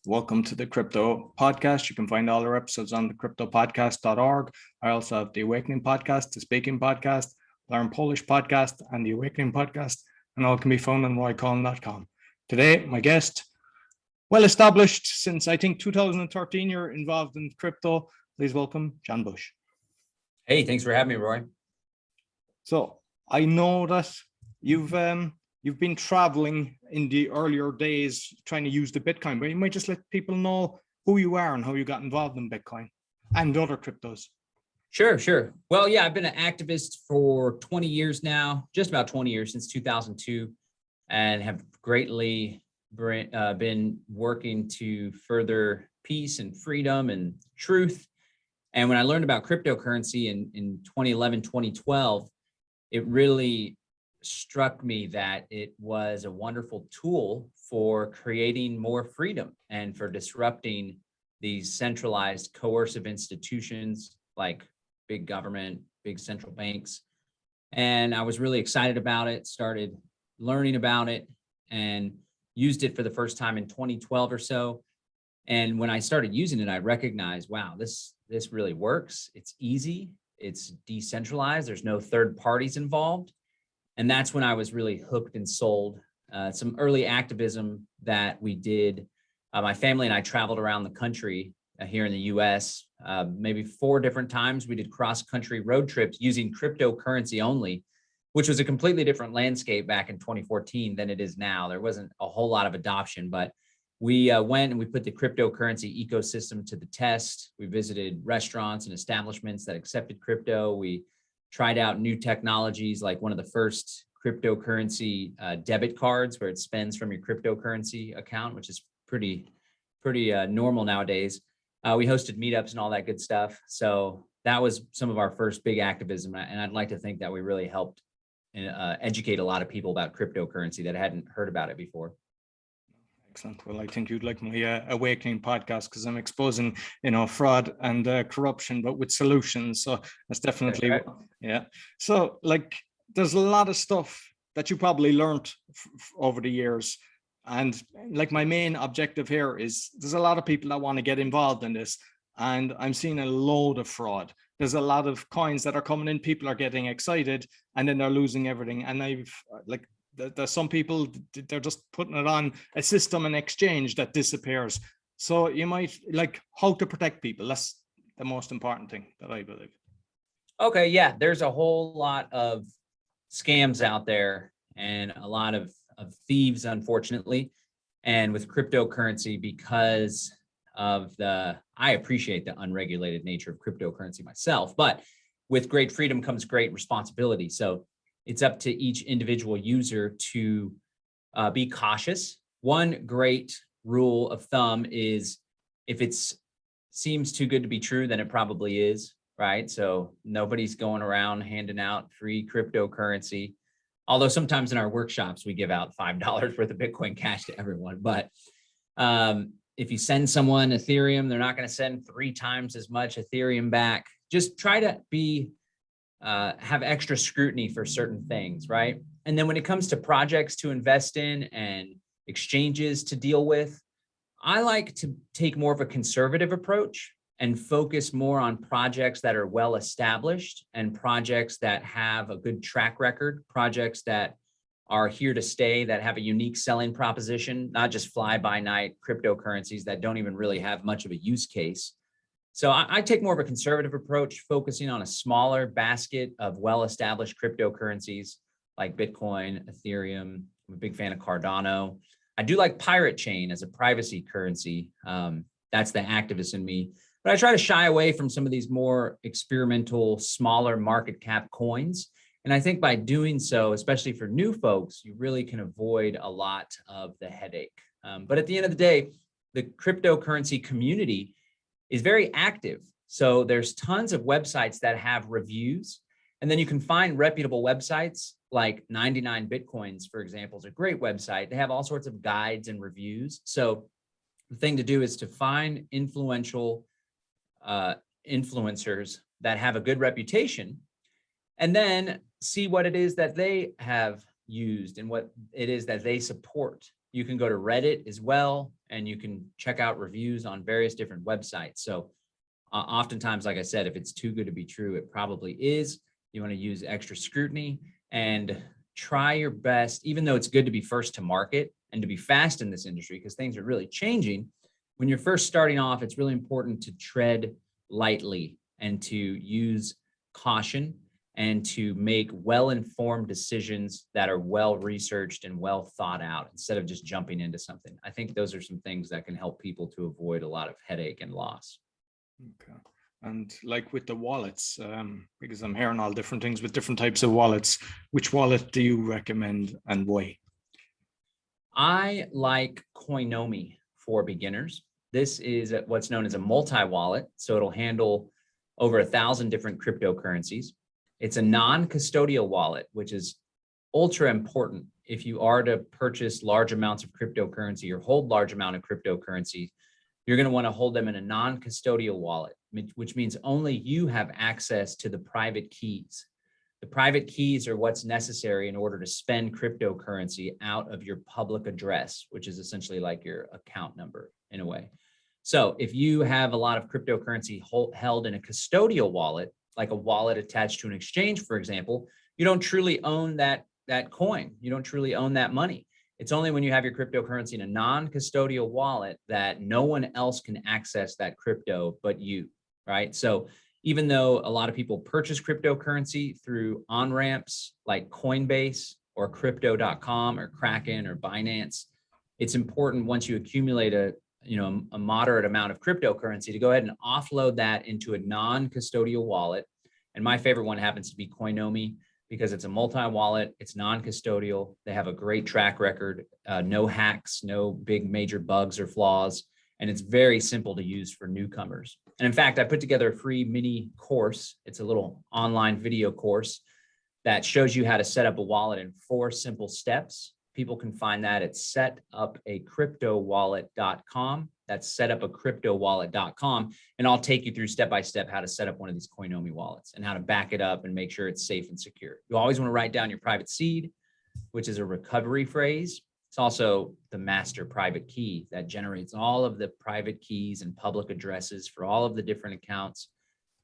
Welcome to the Crypto Podcast. You can find all our episodes on the cryptopodcast.org. I also have the Awakening Podcast, the Speaking Podcast, Learn Polish Podcast, and the Awakening Podcast, and all can be found on roycollin.com. Today, my guest, well established since I think 2013, you're involved in crypto. Please welcome John Bush. Hey, thanks for having me, Roy. So I know that you've been traveling in the earlier days trying to use the Bitcoin, but you might just let people know who you are and how you got involved in Bitcoin and other cryptos. Sure. Well, yeah, I've been an activist for 20 years now, just about 20 years, since 2002, and have greatly been working to further peace and freedom and truth. And when I learned about cryptocurrency in 2011, 2012, it really struck me that it was a wonderful tool for creating more freedom and for disrupting these centralized coercive institutions like big government, big central banks. And I was really excited about it, started learning about it, and used it for the first time in 2012 or so. And when I started using it, I recognized, wow, this really works. It's easy. It's decentralized. There's no third parties involved. And that's when I was really hooked and sold. Some early activism that we did. My family and I traveled around the country here in the US, maybe 4 different times. We did cross-country road trips using cryptocurrency only, which was a completely different landscape back in 2014 than it is now. There wasn't a whole lot of adoption, but we went and we put the cryptocurrency ecosystem to the test. We visited restaurants and establishments that accepted crypto. We tried out new technologies, like one of the first cryptocurrency debit cards where it spends from your cryptocurrency account, which is pretty normal nowadays. We hosted meetups and all that good stuff. So that was some of our first big activism. And I'd like to think that we really helped educate a lot of people about cryptocurrency that hadn't heard about it before. Excellent. Well, I think you'd like my Awakening podcast because I'm exposing, fraud and corruption, but with solutions. So that's definitely, yeah. So there's a lot of stuff that you probably learned over the years. And my main objective here is there's a lot of people that want to get involved in this, and I'm seeing a load of fraud. There's a lot of coins that are coming in. People are getting excited and then they're losing everything. And there's some people, they're just putting it on a system and exchange that disappears. So you might how to protect people. That's the most important thing that I believe. Okay, yeah, there's a whole lot of scams out there and a lot of thieves, unfortunately. And with cryptocurrency, because of I appreciate the unregulated nature of cryptocurrency myself, but with great freedom comes great responsibility. So it's up to each individual user to be cautious. One great rule of thumb is if it seems too good to be true, then it probably is, right? So nobody's going around handing out free cryptocurrency. Although sometimes in our workshops, we give out $5 worth of Bitcoin Cash to everyone. But if you send someone Ethereum, they're not going to send 3 times as much Ethereum back. Just try to have extra scrutiny for certain things, right? And then when it comes to projects to invest in and exchanges to deal with, I like to take more of a conservative approach and focus more on projects that are well established and projects that have a good track record, projects that are here to stay, that have a unique selling proposition, not just fly-by-night cryptocurrencies that don't even really have much of a use case. So I take more of a conservative approach, focusing on a smaller basket of well-established cryptocurrencies like Bitcoin, Ethereum. I'm a big fan of Cardano. I do like Pirate Chain as a privacy currency. That's the activist in me. But I try to shy away from some of these more experimental, smaller market cap coins. And I think by doing so, especially for new folks, you really can avoid a lot of the headache. But at the end of the day, the cryptocurrency community is very active. So there's tons of websites that have reviews. And then you can find reputable websites like 99 Bitcoins, for example, is a great website. They have all sorts of guides and reviews. So the thing to do is to find influential influencers that have a good reputation, and then see what it is that they have used and what it is that they support. You can go to Reddit as well, and you can check out reviews on various different websites. So oftentimes, like I said, if it's too good to be true, it probably is. You want to use extra scrutiny and try your best, even though it's good to be first to market and to be fast in this industry because things are really changing. When you're first starting off, it's really important to tread lightly and to use caution and to make well-informed decisions that are well-researched and well thought out instead of just jumping into something. I think those are some things that can help people to avoid a lot of headache and loss. Okay. And like with the wallets, because I'm hearing all different things with different types of wallets, which wallet do you recommend and why? I like Coinomi for beginners. This is what's known as a multi-wallet. So it'll handle over 1,000 different cryptocurrencies. It's a non-custodial wallet, which is ultra important if you are to purchase large amounts of cryptocurrency or hold large amount of cryptocurrency. You're going to want to hold them in a non-custodial wallet, which means only you have access to the private keys. The private keys are what's necessary in order to spend cryptocurrency out of your public address, which is essentially like your account number in a way. So if you have a lot of cryptocurrency held in a custodial wallet, like a wallet attached to an exchange, for example, you don't truly own that coin. You don't truly own that money. It's only when you have your cryptocurrency in a non-custodial wallet that no one else can access that crypto but you, right? So even though a lot of people purchase cryptocurrency through on-ramps like Coinbase or crypto.com or Kraken or Binance, it's important once you accumulate a moderate amount of cryptocurrency to go ahead and offload that into a non-custodial wallet. And my favorite one happens to be Coinomi because it's a multi-wallet, it's non-custodial. They have a great track record, no hacks, no big major bugs or flaws, and it's very simple to use for newcomers. And in fact, I put together a free mini course. It's a little online video course that shows you how to set up a wallet in 4 simple steps. People can find that at setupacryptowallet.com. That's setupacryptowallet.com. And I'll take you through step-by-step how to set up one of these Coinomi wallets and how to back it up and make sure it's safe and secure. You always want to write down your private seed, which is a recovery phrase. It's also the master private key that generates all of the private keys and public addresses for all of the different accounts.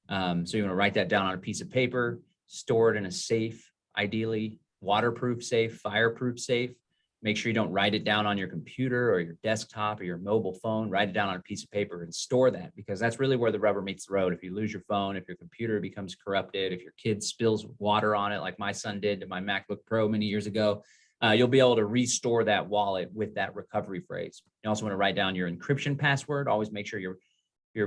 So you want to write that down on a piece of paper, store it in a safe, ideally waterproof safe, fireproof safe. Make sure you don't write it down on your computer or your desktop or your mobile phone. Write it down on a piece of paper and store that, because that's really where the rubber meets the road. If you lose your phone, if your computer becomes corrupted, if your kid spills water on it, like my son did to my MacBook Pro many years ago, you'll be able to restore that wallet with that recovery phrase. You also want to write down your encryption password. Always make sure your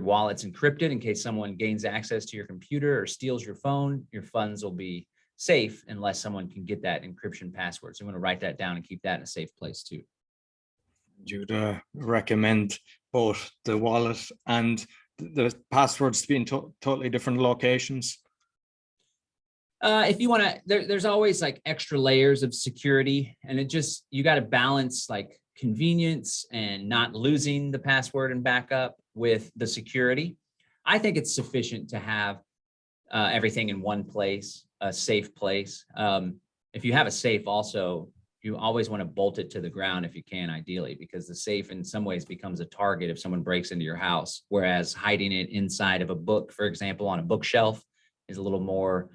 wallet's encrypted in case someone gains access to your computer or steals your phone. Your funds will be safe unless someone can get that encryption password. So you want to write that down and keep that in a safe place too. You'd recommend both the wallet and the passwords to be in totally different locations? If you want to, there's always like extra layers of security, and you got to balance like convenience and not losing the password and backup with the security. I think it's sufficient to have everything in one place, a safe place. If you have a safe also, you always want to bolt it to the ground if you can, ideally, because the safe in some ways becomes a target if someone breaks into your house, whereas hiding it inside of a book, for example, on a bookshelf is a little more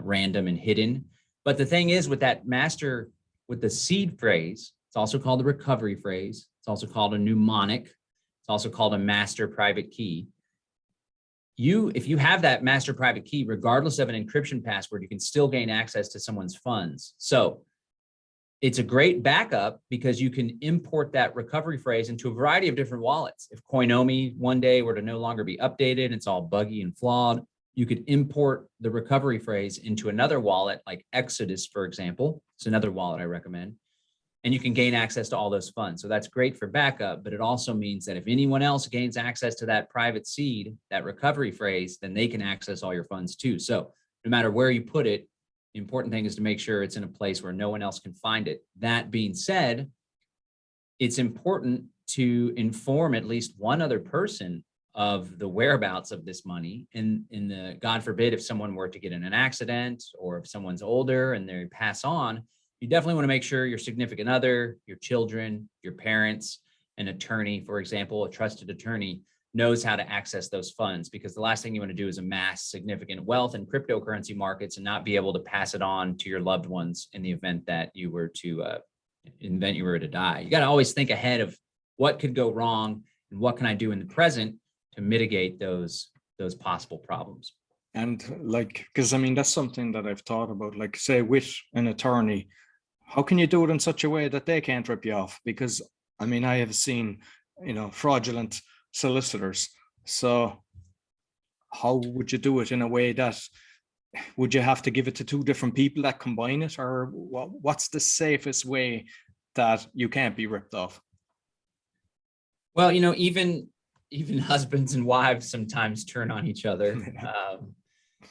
random and hidden. But the thing is with the seed phrase, it's also called the recovery phrase. It's also called a mnemonic. It's also called a master private key. If you have that master private key, regardless of an encryption password, you can still gain access to someone's funds. So it's a great backup because you can import that recovery phrase into a variety of different wallets. If Coinomi one day were to no longer be updated, it's all buggy and flawed, you could import the recovery phrase into another wallet like Exodus, for example. It's another wallet I recommend. And you can gain access to all those funds. So that's great for backup, but it also means that if anyone else gains access to that private seed, that recovery phrase, then they can access all your funds too. So no matter where you put it, the important thing is to make sure it's in a place where no one else can find it. That being said, it's important to inform at least one other person of the whereabouts of this money. God forbid, if someone were to get in an accident or if someone's older and they pass on, you definitely want to make sure your significant other, your children, your parents, an attorney, for example, a trusted attorney, knows how to access those funds, because the last thing you want to do is amass significant wealth in cryptocurrency markets and not be able to pass it on to your loved ones in the event that you were to die. You got to always think ahead of what could go wrong and what can I do in the present to mitigate those possible problems. And like, because I mean, that's something that I've thought about, like say with an attorney, how can you do it in such a way that they can't rip you off? Because I mean, I have seen, fraudulent solicitors. So how would you do it in a way that, would you have to give it to two different people that combine it, or what's the safest way that you can't be ripped off? Well, even husbands and wives sometimes turn on each other.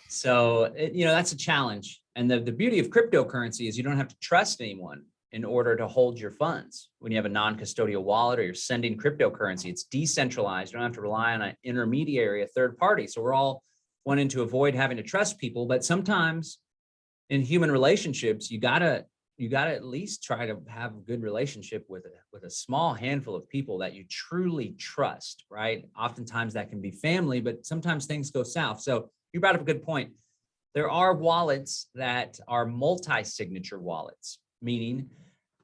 So that's a challenge. And the beauty of cryptocurrency is you don't have to trust anyone in order to hold your funds. When you have a non-custodial wallet or you're sending cryptocurrency, it's decentralized. You don't have to rely on an intermediary, a third party. So we're all wanting to avoid having to trust people, but sometimes in human relationships, you gotta at least try to have a good relationship with a small handful of people that you truly trust, right? Oftentimes that can be family, but sometimes things go south. So you brought up a good point. There are wallets that are multi-signature wallets, meaning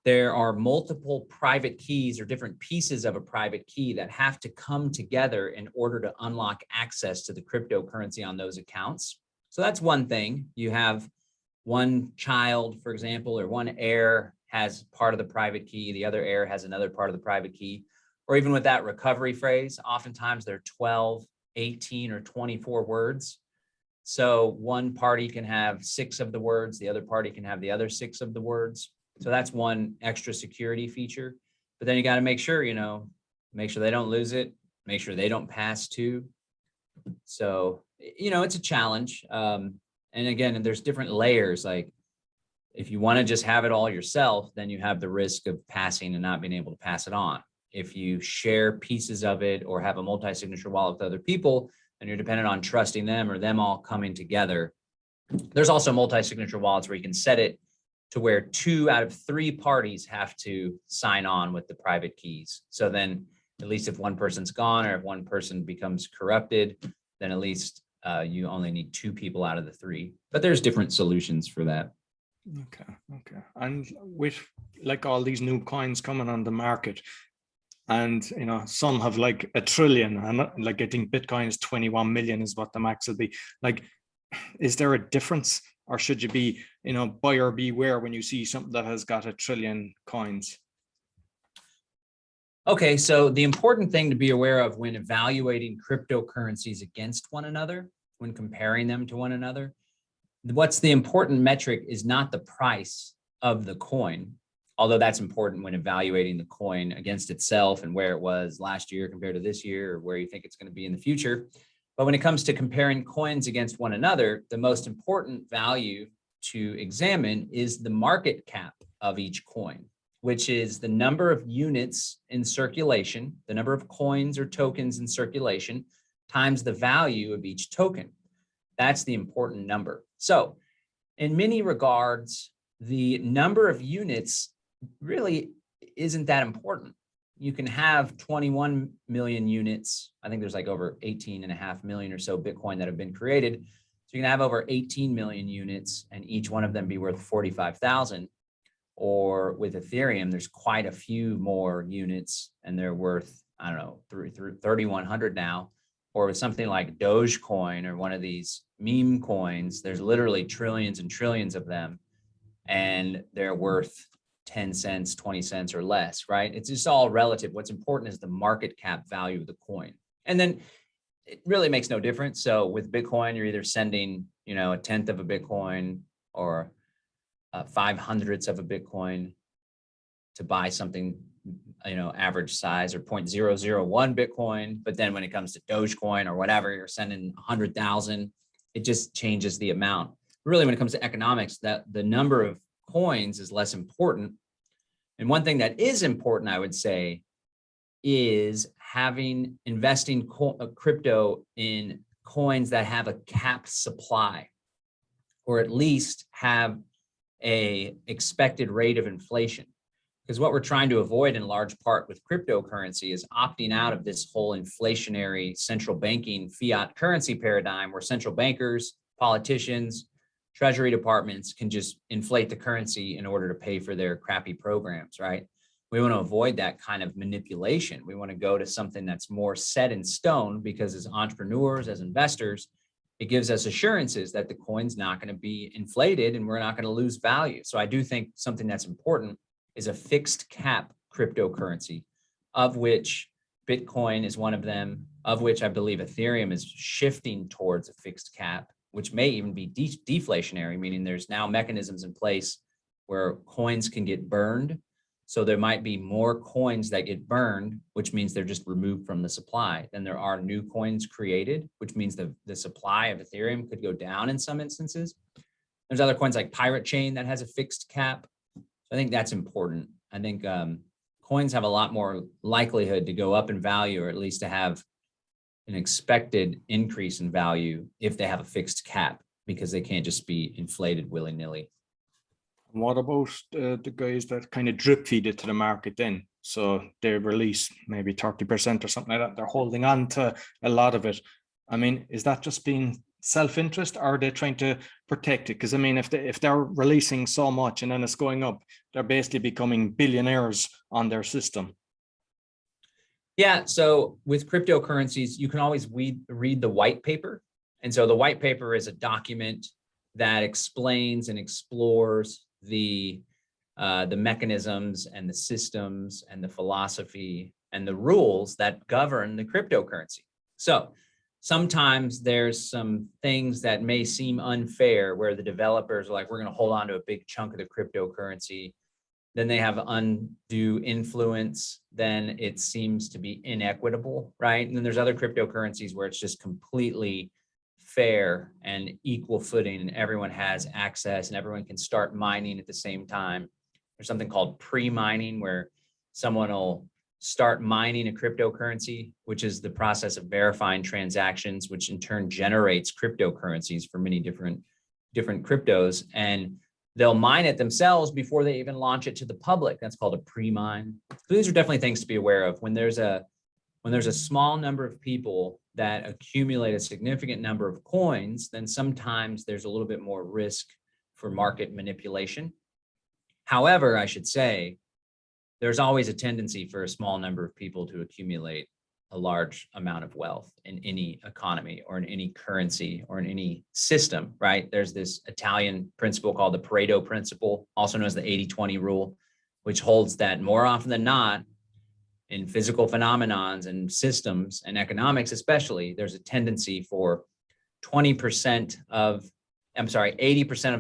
there are multiple private keys or different pieces of a private key that have to come together in order to unlock access to the cryptocurrency on those accounts. So that's one thing. You have one child, for example, or one heir has part of the private key, the other heir has another part of the private key. Or even with that recovery phrase, oftentimes they're 12, 18, or 24 words. So one party can have 6 of the words, the other party can have the other 6 of the words. So that's one extra security feature. But then you got to make sure, make sure they don't lose it, make sure they don't pass too. So, it's a challenge. And again, there's different layers. Like if you want to just have it all yourself, then you have the risk of passing and not being able to pass it on. If you share pieces of it or have a multi-signature wallet with other people, and you're dependent on trusting them or them all coming together. There's also multi-signature wallets where you can set it to where 2 out of 3 parties have to sign on with the private keys. So then at least if one person's gone or if one person becomes corrupted, then at least you only need 2 people out of the 3. But there's different solutions for that. Okay. And with like all these new coins coming on the market, and some have like 1 trillion, and like I think Bitcoin is 21 million is what the max will be. Like, is there a difference, or should you be buyer beware when you see something that has got 1 trillion coins? Okay, so the important thing to be aware of when evaluating cryptocurrencies against one another, when comparing them to one another, what's the important metric is not the price of the coin, although that's important when evaluating the coin against itself and where it was last year compared to this year, or where you think it's going to be in the future. But when it comes to comparing coins against one another, the most important value to examine is the market cap of each coin, which is the number of units in circulation, the number of coins or tokens in circulation, times the value of each token. That's the important number. So in many regards, the number of units really isn't that important. You can have 21 million units. I think there's like over 18.5 million or so Bitcoin that have been created. So you can have over 18 million units and each one of them be worth 45,000. Or with Ethereum, there's quite a few more units and they're worth, I don't know, 3,100 now. Or with something like Dogecoin or one of these meme coins, there's literally trillions and trillions of them and they're worth 10 cents, 20 cents or less, right? It's just all relative. What's important is the market cap value of the coin. And then it really makes no difference. So with Bitcoin, you're either sending, 1/10 of a Bitcoin or 5/100ths of a Bitcoin to buy something, average size, or 0.001 Bitcoin. But then when it comes to Dogecoin or whatever, you're sending 100,000, it just changes the amount. Really, when it comes to economics, that the number of coins is less important. And one thing that is important, I would say, is investing crypto in coins that have a capped supply, or at least have a expected rate of inflation. Because what we're trying to avoid in large part with cryptocurrency is opting out of this whole inflationary central banking fiat currency paradigm where central bankers, politicians, treasury departments can just inflate the currency in order to pay for their crappy programs, right? We want to avoid that kind of manipulation. We want to go to something that's more set in stone because as entrepreneurs, as investors, it gives us assurances that the coin's not going to be inflated and we're not going to lose value. So I do think something that's important is a fixed cap cryptocurrency, of which Bitcoin is one of them, of which I believe Ethereum is shifting towards a fixed cap, which may even be deflationary, meaning there's now mechanisms in place where coins can get burned. So there might be more coins that get burned, which means they're just removed from the supply. Then there are new coins created, which means the supply of Ethereum could go down in some instances. There's other coins like Pirate Chain that has a fixed cap. I think that's important. I think coins have a lot more likelihood to go up in value, or at least to have an expected increase in value if they have a fixed cap, because they can't just be inflated willy-nilly. What about the guys that kind of drip feed it to the market then? So they release maybe 30% or something like that. They're holding on to a lot of it. I mean, is that just being self-interest, or are they trying to protect it? Because I mean, if they're releasing so much and then it's going up, they're basically becoming billionaires on their system. Yeah, so with cryptocurrencies, you can always read the white paper. And so the white paper is a document that explains and explores the mechanisms and the systems and the philosophy and the rules that govern the cryptocurrency. So sometimes there's some things that may seem unfair where the developers are like, we're going to hold on to a big chunk of the cryptocurrency. Then they have undue influence. Then it seems to be inequitable, right? And then there's other cryptocurrencies where it's just completely fair and equal footing and everyone has access and everyone can start mining at the same time. There's something called pre-mining where someone will start mining a cryptocurrency, which is the process of verifying transactions, which in turn generates cryptocurrencies for many different cryptos. And they'll mine it themselves before they even launch it to the public. That's called a pre-mine. So these are definitely things to be aware of. When there's a small number of people that accumulate a significant number of coins, then sometimes there's a little bit more risk for market manipulation. However, I should say, there's always a tendency for a small number of people to accumulate a large amount of wealth in any economy or in any currency or in any system, right? There's this Italian principle called the Pareto principle, also known as the 80-20 rule, which holds that more often than not, in physical phenomenons and systems and economics especially, there's a tendency for 80% of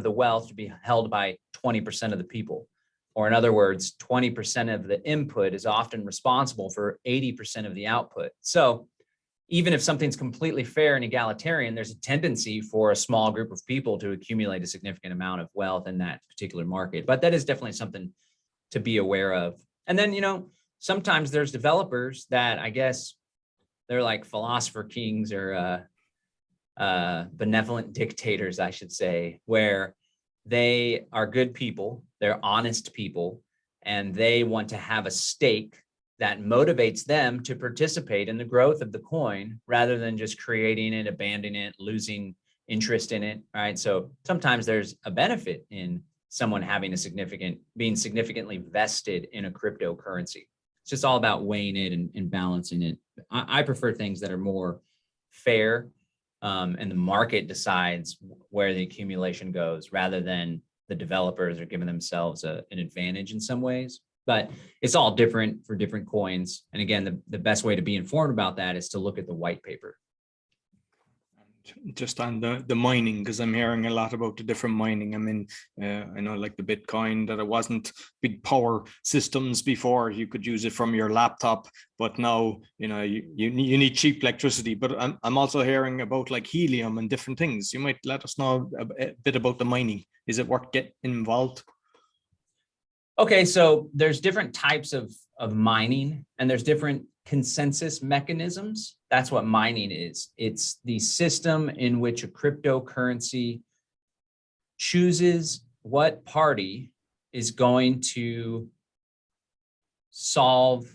the wealth to be held by 20% of the people. Or in other words, 20% of the input is often responsible for 80% of the output. So even if something's completely fair and egalitarian, there's a tendency for a small group of people to accumulate a significant amount of wealth in that particular market. But that is definitely something to be aware of. And then, sometimes there's developers that I guess they're like philosopher kings or benevolent dictators, I should say, where they are good people, they're honest people, and they want to have a stake that motivates them to participate in the growth of the coin rather than just creating it, abandoning it, losing interest in it, right? So sometimes there's a benefit in someone having being significantly vested in a cryptocurrency. It's just all about weighing it and balancing it. I prefer things that are more fair, and the market decides where the accumulation goes rather than the developers are giving themselves an advantage in some ways. But it's all different for different coins. And again, the best way to be informed about that is to look at the white paper. Just on the mining, because I'm hearing a lot about the different mining. I mean, I know like the Bitcoin, that it wasn't big power systems before. You could use it from your laptop, but now, you need cheap electricity. But I'm also hearing about like helium and different things. You might let us know a bit about the mining. Is it worth getting involved? Okay, so there's different types of mining, and there's different consensus mechanisms. That's what mining is. It's the system in which a cryptocurrency chooses what party is going to solve,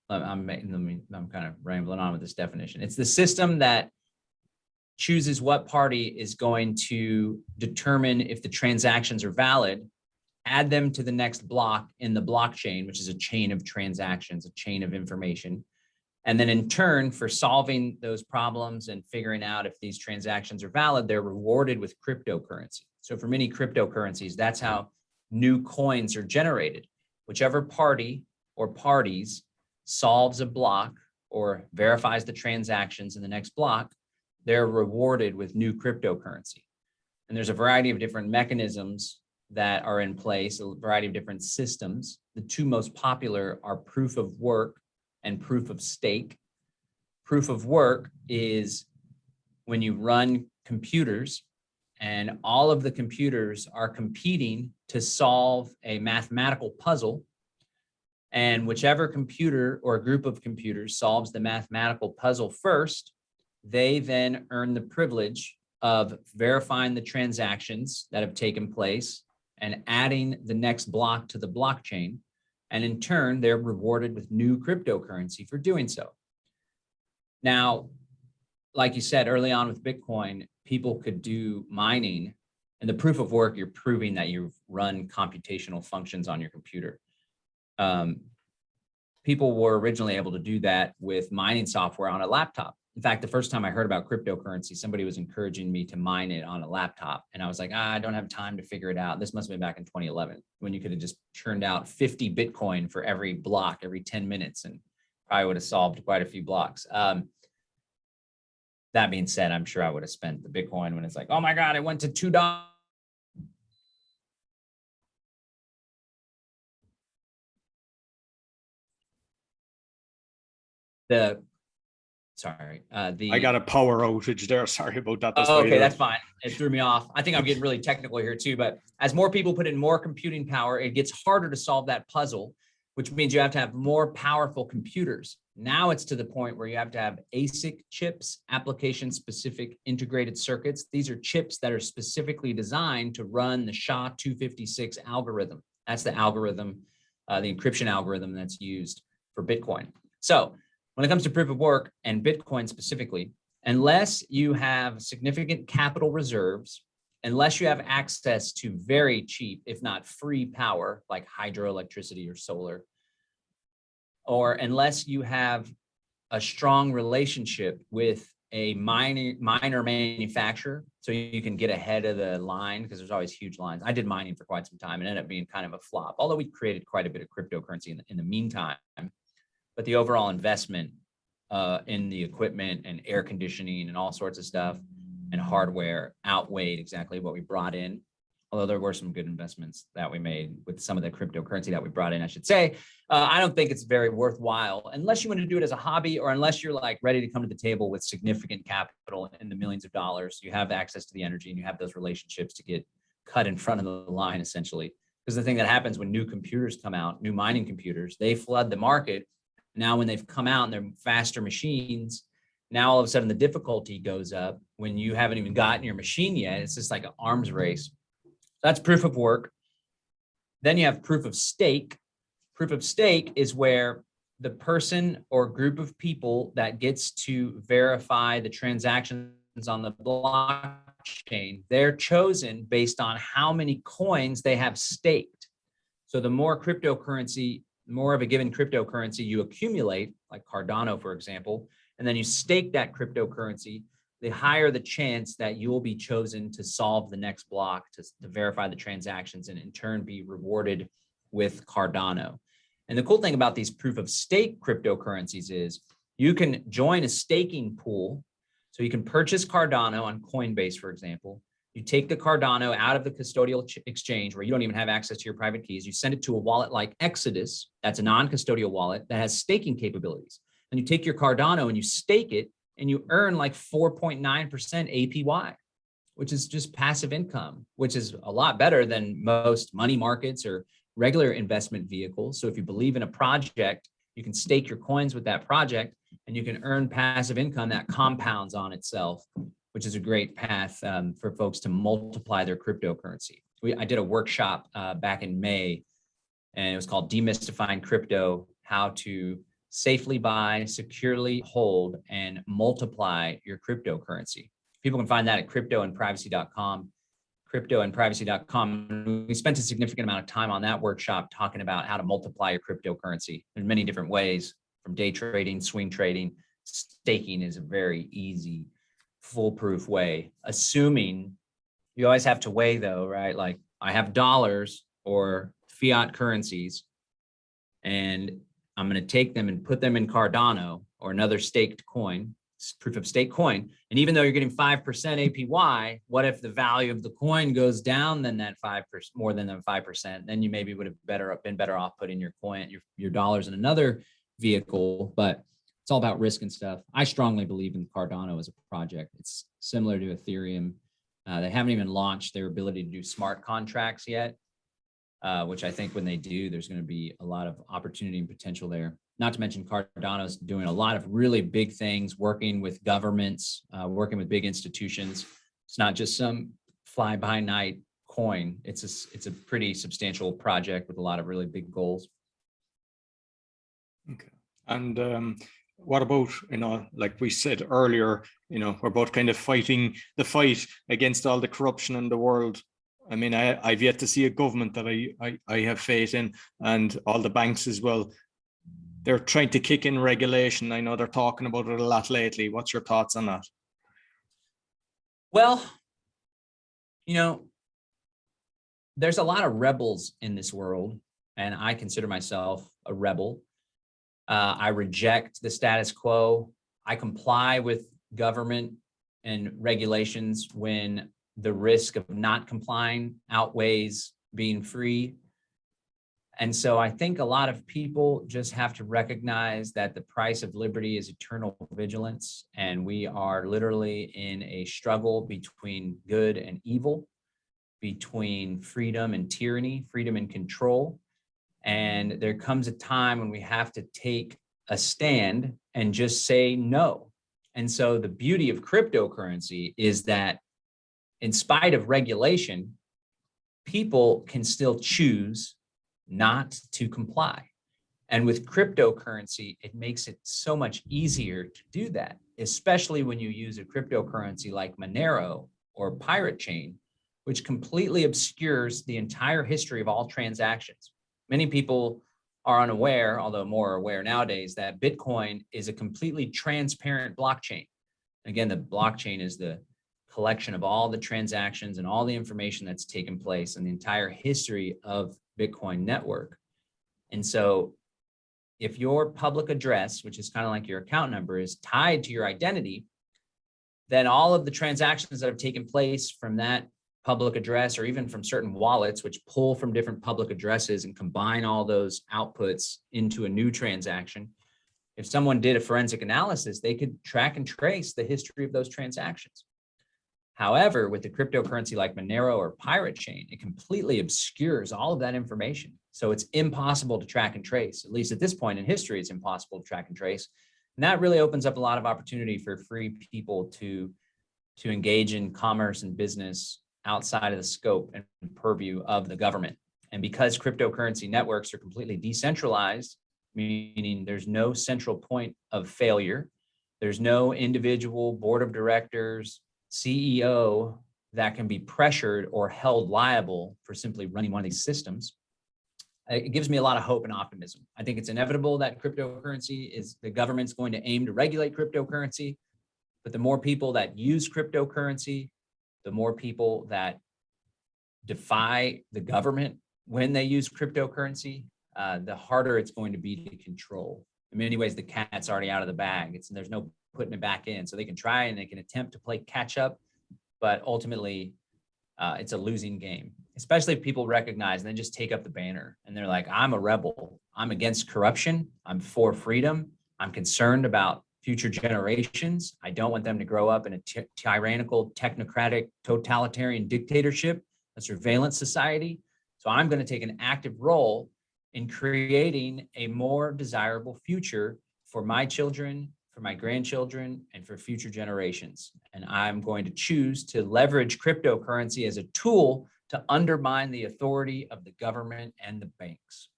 I'm kind of rambling on with this definition. It's the system that chooses what party is going to determine if the transactions are valid, add them to the next block in the blockchain, which is a chain of transactions, a chain of information. And then in turn, for solving those problems and figuring out if these transactions are valid, they're rewarded with cryptocurrency. So for many cryptocurrencies, that's how new coins are generated. Whichever party or parties solves a block or verifies the transactions in the next block, they're rewarded with new cryptocurrency. And there's a variety of different mechanisms that are in place, a variety of different systems. The two most popular are proof of work and proof of stake. Proof of work is when you run computers and all of the computers are competing to solve a mathematical puzzle. And whichever computer or group of computers solves the mathematical puzzle first, they then earn the privilege of verifying the transactions that have taken place and adding the next block to the blockchain. And in turn, they're rewarded with new cryptocurrency for doing so. Now, like you said early on with Bitcoin, people could do mining, and the proof of work, you're proving that you've run computational functions on your computer. People were originally able to do that with mining software on a laptop. In fact, the first time I heard about cryptocurrency, somebody was encouraging me to mine it on a laptop. And I was like, I don't have time to figure it out. This must have been back in 2011 when you could have just churned out 50 Bitcoin for every block, every 10 minutes, and probably would have solved quite a few blocks. That being said, I'm sure I would have spent the Bitcoin when it's like, oh my God, it went to $2. I got a power outage there. Sorry about that. Okay, that's fine. It threw me off. I think I'm getting really technical here too, but as more people put in more computing power, it gets harder to solve that puzzle, which means you have to have more powerful computers. Now it's to the point where you have to have ASIC chips, application-specific integrated circuits. These are chips that are specifically designed to run the SHA-256 algorithm. That's the algorithm, the encryption algorithm that's used for Bitcoin. So when it comes to proof of work and Bitcoin specifically, unless you have significant capital reserves, unless you have access to very cheap, if not free power, like hydroelectricity or solar, or unless you have a strong relationship with a miner manufacturer, so you can get ahead of the line, because there's always huge lines. I did mining for quite some time and ended up being kind of a flop, although we created quite a bit of cryptocurrency in the meantime. But the overall investment in the equipment and air conditioning and all sorts of stuff and hardware outweighed exactly what we brought in. Although there were some good investments that we made with some of the cryptocurrency that we brought in, I should say. I don't think it's very worthwhile unless you want to do it as a hobby, or unless you're like ready to come to the table with significant capital in the millions of dollars. You have access to the energy and you have those relationships to get cut in front of the line, essentially. Because the thing that happens when new computers come out, new mining computers, they flood the market. Now, when they've come out and they're faster machines, now all of a sudden the difficulty goes up when you haven't even gotten your machine yet. It's just like an arms race. That's proof of work. Then you have proof of stake. Proof of stake is where the person or group of people that gets to verify the transactions on the blockchain, they're chosen based on how coins coins they have staked. So the more cryptocurrency, more of a given cryptocurrency you accumulate, like Cardano, for example, and then you stake that cryptocurrency, the higher the chance that you will be chosen to solve the next block, to verify the transactions, and in turn be rewarded with Cardano. And the cool thing about these proof of stake cryptocurrencies is you can join a staking pool. So you can purchase Cardano on Coinbase, for example. You take the Cardano out of the custodial exchange where you don't even have access to your private keys. You send it to a wallet like Exodus. That's a non-custodial wallet that has staking capabilities. And you take your Cardano and you stake it, and you earn like 4.9% APY, which is just passive income, which is a lot better than most money markets or regular investment vehicles. So if you believe in a project, you can stake your coins with that project and you can earn passive income that compounds on itself, which is a great path for folks to multiply their cryptocurrency. I did a workshop back in May, and it was called Demystifying Crypto: How to Safely Buy, Securely Hold, and Multiply Your Cryptocurrency. People can find that at cryptoandprivacy.com. Cryptoandprivacy.com. We spent a significant amount of time on that workshop talking about how to multiply your cryptocurrency. There's many different ways, from day trading, swing trading. Staking is a very easy, foolproof way, assuming you always have to weigh, though, right? Like, I have dollars or fiat currencies, and I'm going to take them and put them in Cardano or another staked coin, proof of stake coin. And even though you're getting 5% APY, what if the value of the coin goes down than that 5%, more than that 5%? Then you maybe would have been better off putting your coin, your dollars in another vehicle. But it's all about risk and stuff. I strongly believe in Cardano as a project. It's similar to Ethereum. They haven't even launched their ability to do smart contracts yet, which I think when they do, there's going to be a lot of opportunity and potential there. Not to mention Cardano's doing a lot of really big things, working with governments, working with big institutions. It's not just some fly-by-night coin. It's a pretty substantial project with a lot of really big goals. Okay. And what about, like we said earlier, we're both kind of fighting the fight against all the corruption in the world. I mean, I've yet to see a government that I have faith in, and all the banks as well. They're trying to kick in regulation. I know they're talking about it a lot lately. What's your thoughts on that? Well, there's a lot of rebels in this world, and I consider myself a rebel. I reject the status quo. I comply with government and regulations when the risk of not complying outweighs being free. And so I think a lot of people just have to recognize that the price of liberty is eternal vigilance. And we are literally in a struggle between good and evil, between freedom and tyranny, freedom and control. And there comes a time when we have to take a stand and just say no. And so the beauty of cryptocurrency is that in spite of regulation, people can still choose not to comply. And with cryptocurrency, it makes it so much easier to do that, especially when you use a cryptocurrency like Monero or Pirate Chain, which completely obscures the entire history of all transactions. Many people are unaware, although more aware nowadays, that Bitcoin is a completely transparent blockchain. Again, the blockchain is the collection of all the transactions and all the information that's taken place in the entire history of Bitcoin network. And so if your public address, which is kind of like your account number, is tied to your identity, then all of the transactions that have taken place from that public address, or even from certain wallets, which pull from different public addresses and combine all those outputs into a new transaction, if someone did a forensic analysis, they could track and trace the history of those transactions. However, with the cryptocurrency like Monero or Pirate Chain, it completely obscures all of that information. So it's impossible to track and trace. At least at this point in history, it's impossible to track and trace. And that really opens up a lot of opportunity for free people to engage in commerce and business outside of the scope and purview of the government. And because cryptocurrency networks are completely decentralized, meaning there's no central point of failure, there's no individual board of directors, CEO that can be pressured or held liable for simply running one of these systems, it gives me a lot of hope and optimism. I think it's inevitable that the government's going to aim to regulate cryptocurrency, but the more people that use cryptocurrency, the more people that defy the government when they use cryptocurrency, the harder it's going to be to control. In many ways, the cat's already out of the bag. There's no putting it back in. So they can try and they can attempt to play catch up, but ultimately it's a losing game, especially if people recognize and then just take up the banner and they're like, I'm a rebel. I'm against corruption. I'm for freedom. I'm concerned about future generations. I don't want them to grow up in a tyrannical, technocratic, totalitarian dictatorship, a surveillance society. So I'm going to take an active role in creating a more desirable future for my children, for my grandchildren, and for future generations. And I'm going to choose to leverage cryptocurrency as a tool to undermine the authority of the government and the banks.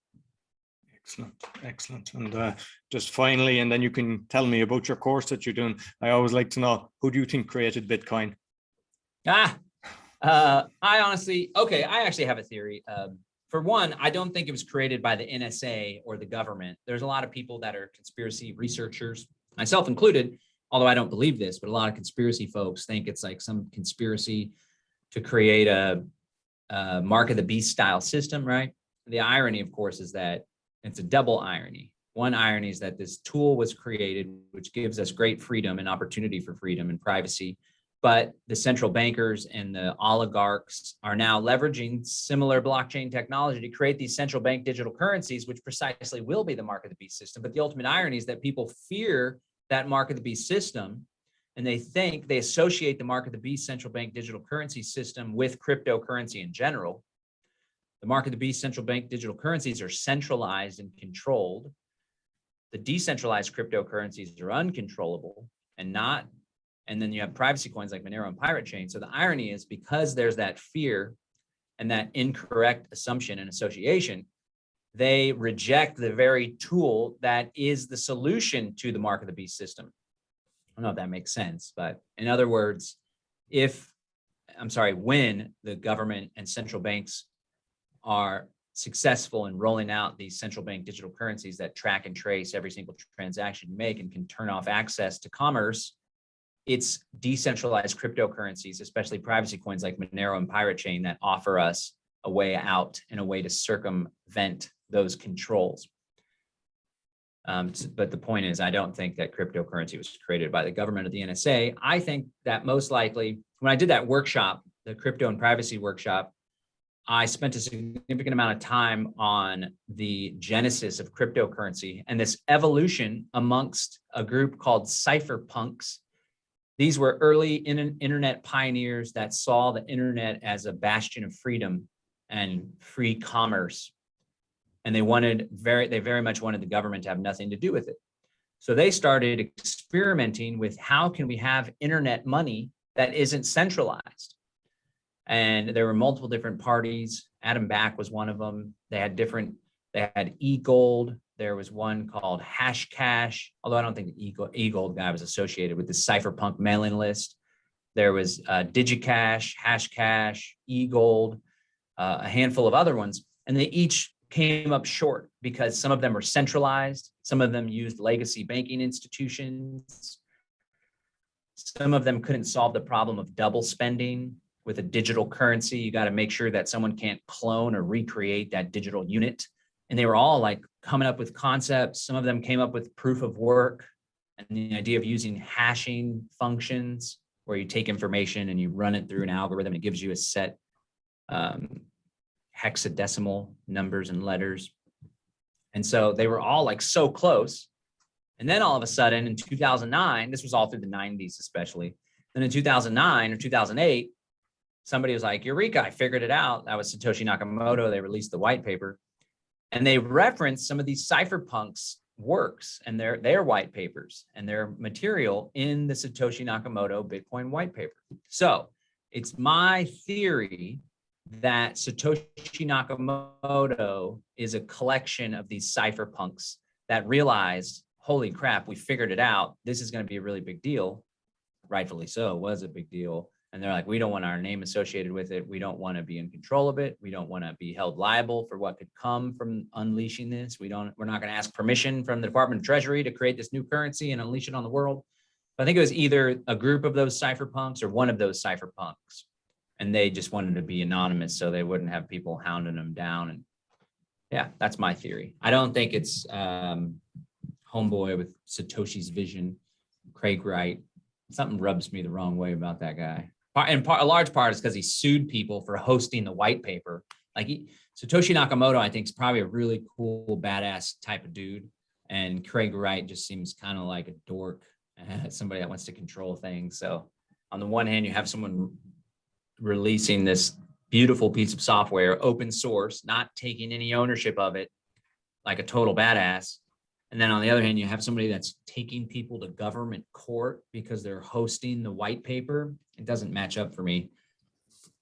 Excellent, excellent. And just finally, and then you can tell me about your course that you're doing. I always like to know, who do you think created Bitcoin? I actually have a theory. For one, I don't think it was created by the NSA or the government. There's a lot of people that are conspiracy researchers, myself included, although I don't believe this, but a lot of conspiracy folks think it's like some conspiracy to create a mark of the beast style system, right? The irony, of course, is that it's a double irony. One irony is that this tool was created, which gives us great freedom and opportunity for freedom and privacy. But the central bankers and the oligarchs are now leveraging similar blockchain technology to create these central bank digital currencies, which precisely will be the mark of the beast system. But the ultimate irony is that people fear that mark of the beast system, and they associate the mark of the beast central bank digital currency system with cryptocurrency in general. The mark of the beast central bank digital currencies are centralized and controlled. The decentralized cryptocurrencies are uncontrollable and not. And then you have privacy coins like Monero and Pirate Chain. So the irony is, because there's that fear and that incorrect assumption and association, they reject the very tool that is the solution to the mark of the beast system. I don't know if that makes sense, but in other words, when the government and central banks are successful in rolling out these central bank digital currencies that track and trace every single transaction you make and can turn off access to commerce, it's decentralized cryptocurrencies, especially privacy coins like Monero and Pirate Chain, that offer us a way out and a way to circumvent those controls. But the point is, I don't think that cryptocurrency was created by the government or the NSA. I think that most likely, when I did that workshop, the crypto and privacy workshop, I spent a significant amount of time on the genesis of cryptocurrency and this evolution amongst a group called cypherpunks. These were early internet pioneers that saw the internet as a bastion of freedom and free commerce. And they very much wanted the government to have nothing to do with it. So they started experimenting with, how can we have internet money that isn't centralized? And there were multiple different parties. Adam Back was one of them. They had e-gold. There was one called Hashcash, although I don't think the e-gold guy was associated with the cypherpunk mailing list. There was DigiCash, Hashcash, e-gold, a handful of other ones. And they each came up short because some of them were centralized. Some of them used legacy banking institutions. Some of them couldn't solve the problem of double spending. With a digital currency, you got to make sure that someone can't clone or recreate that digital unit. And they were all like coming up with concepts. Some of them came up with proof of work and the idea of using hashing functions, where you take information and you run it through an algorithm. It gives you a set hexadecimal numbers and letters. And so they were all like so close. And then all of a sudden in 2009, this was all through the 90s especially. Then in 2009 or 2008, somebody was like, Eureka, I figured it out. That was Satoshi Nakamoto. They released the white paper. And they referenced some of these cypherpunks' works and their white papers and their material in the Satoshi Nakamoto Bitcoin white paper. So it's my theory that Satoshi Nakamoto is a collection of these cypherpunks that realized, holy crap, we figured it out. This is going to be a really big deal. Rightfully so, it was a big deal. And they're like, we don't want our name associated with it. We don't want to be in control of it. We don't want to be held liable for what could come from unleashing this. We're not going to ask permission from the Department of Treasury to create this new currency and unleash it on the world. But I think it was either a group of those cypherpunks or one of those cypherpunks. And they just wanted to be anonymous so they wouldn't have people hounding them down. And yeah, that's my theory. I don't think it's homeboy with Satoshi's vision, Craig Wright. Something rubs me the wrong way about that guy. And a large part is because he sued people for hosting the white paper. Satoshi Nakamoto, I think, is probably a really cool, badass type of dude. And Craig Wright just seems kind of like a dork, somebody that wants to control things. So on the one hand, you have someone releasing this beautiful piece of software, open source, not taking any ownership of it, like a total badass. And then on the other hand, you have somebody that's taking people to government court because they're hosting the white paper. It doesn't match up for me.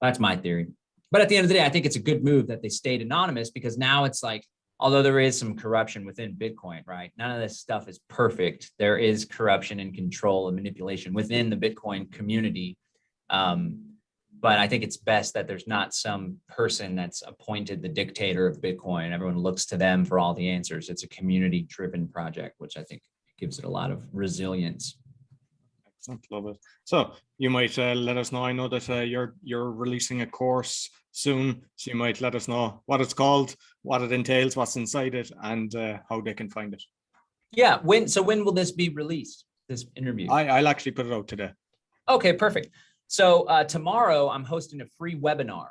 That's my theory. But at the end of the day, I think it's a good move that they stayed anonymous, because now it's like, although there is some corruption within Bitcoin, right? None of this stuff is perfect. There is corruption and control and manipulation within the Bitcoin community. But I think it's best that there's not some person that's appointed the dictator of Bitcoin. Everyone looks to them for all the answers. It's a community-driven project, which I think gives it a lot of resilience. Excellent, love it. So you might let us know. I know that you're releasing a course soon, so you might let us know what it's called, what it entails, what's inside it, and how they can find it. Yeah. When will this be released? This interview? I'll actually put it out today. Okay, perfect. So tomorrow I'm hosting a free webinar.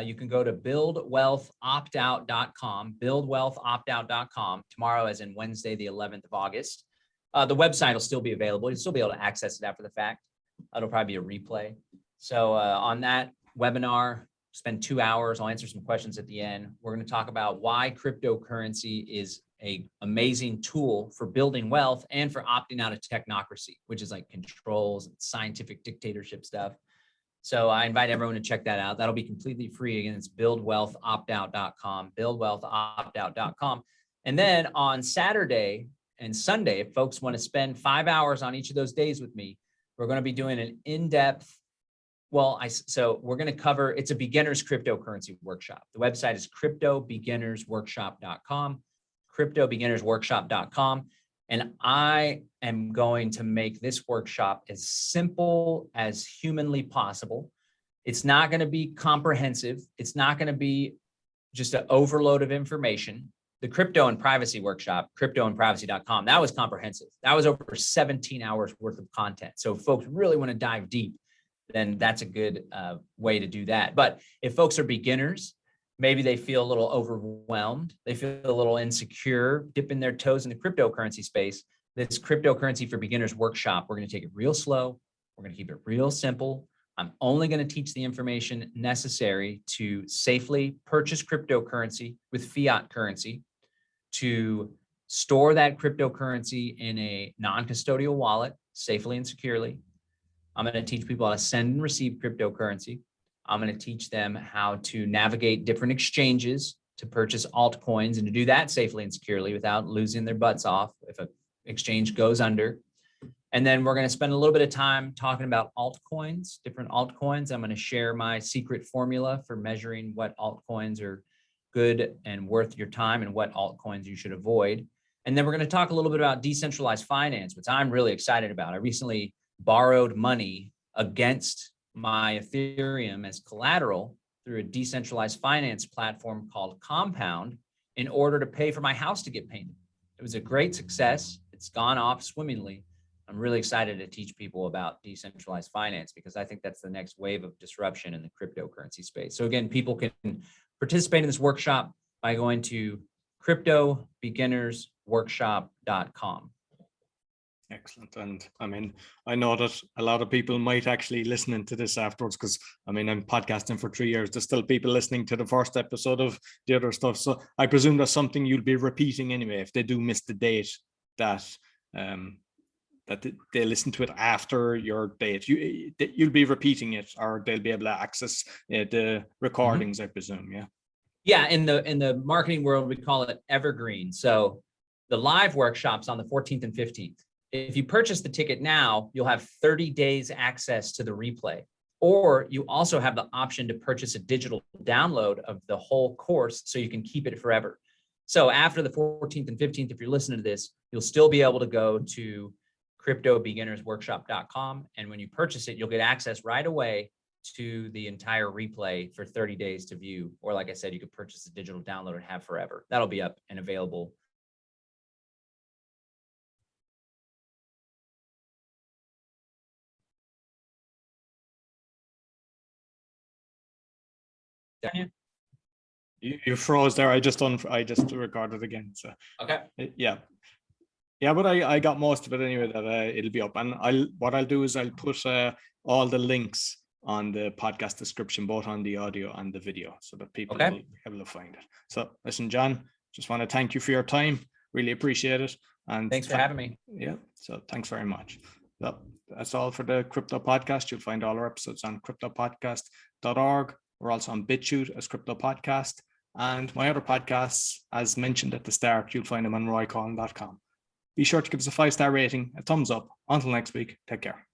You can go to buildwealthoptout.com, buildwealthoptout.com, tomorrow as in Wednesday, the 11th of August. The website will still be available. You'll still be able to access it after the fact. It'll probably be a replay. So on that webinar, spend 2 hours. I'll answer some questions at the end. We're going to talk about why cryptocurrency is an amazing tool for building wealth and for opting out of technocracy, which is like controls and scientific dictatorship stuff. So I invite everyone to check that out. That'll be completely free. Again, it's buildwealthoptout.com, buildwealthoptout.com. And then on Saturday and Sunday, if folks want to spend 5 hours on each of those days with me, we're going to be doing an in-depth, so we're going to cover, it's a beginner's cryptocurrency workshop. The website is cryptobeginnersworkshop.com, cryptobeginnersworkshop.com. And I am going to make this workshop as simple as humanly possible. It's not going to be comprehensive. It's not going to be just an overload of information. The crypto and privacy workshop, cryptoandprivacy.com, that was comprehensive. That was over 17 hours worth of content. So if folks really want to dive deep, then that's a good way to do that. But if folks are beginners, maybe they feel a little overwhelmed, they feel a little insecure, dipping their toes in the cryptocurrency space, this cryptocurrency for beginners workshop, we're going to take it real slow. We're going to keep it real simple. I'm only going to teach the information necessary to safely purchase cryptocurrency with fiat currency, to store that cryptocurrency in a non-custodial wallet safely and securely. I'm going to teach people how to send and receive cryptocurrency. I'm going to teach them how to navigate different exchanges to purchase altcoins and to do that safely and securely without losing their butts off if an exchange goes under. And then we're going to spend a little bit of time talking about altcoins, different altcoins. I'm going to share my secret formula for measuring what altcoins are good and worth your time and what altcoins you should avoid. And then we're going to talk a little bit about decentralized finance, which I'm really excited about. I recently borrowed money against my Ethereum as collateral through a decentralized finance platform called Compound in order to pay for my house to get painted. It was a great success. It's gone off swimmingly. I'm really excited to teach people about decentralized finance because I think that's the next wave of disruption in the cryptocurrency space. So again, people can participate in this workshop by going to cryptobeginnersworkshop.com. Excellent. And I mean, I know that a lot of people might actually listen to this afterwards because I mean, I'm podcasting for 3 years. There's still people listening to the first episode of the other stuff. So I presume that's something you'll be repeating anyway, if they do miss the date that they listen to it after your date. You'll be repeating it, or they'll be able to access the recordings, I presume. Yeah. Yeah. In the marketing world, we call it evergreen. So the live workshop's on the 14th and 15th. If you purchase the ticket now, you'll have 30 days access to the replay, or you also have the option to purchase a digital download of the whole course so you can keep it forever. So after the 14th and 15th, if you're listening to this, you'll still be able to go to cryptobeginnersworkshop.com. And when you purchase it, you'll get access right away to the entire replay for 30 days to view. Or like I said, you could purchase a digital download and have forever. That'll be up and available. You froze there. I just recorded again. So okay. Yeah, but I got most of it anyway. That it'll be up, and what I'll do is I'll put all the links on the podcast description, both on the audio and the video, so that people will be able to find it. So listen, John, just want to thank you for your time. Really appreciate it. And thanks for having me. Yeah. So thanks very much. So that's all for the Crypto Podcast. You'll find all our episodes on cryptopodcast.org. We're also on BitChute as Crypto Podcast. And my other podcasts, as mentioned at the start, you'll find them on roycollin.com. Be sure to give us a 5-star rating, a thumbs up. Until next week, take care.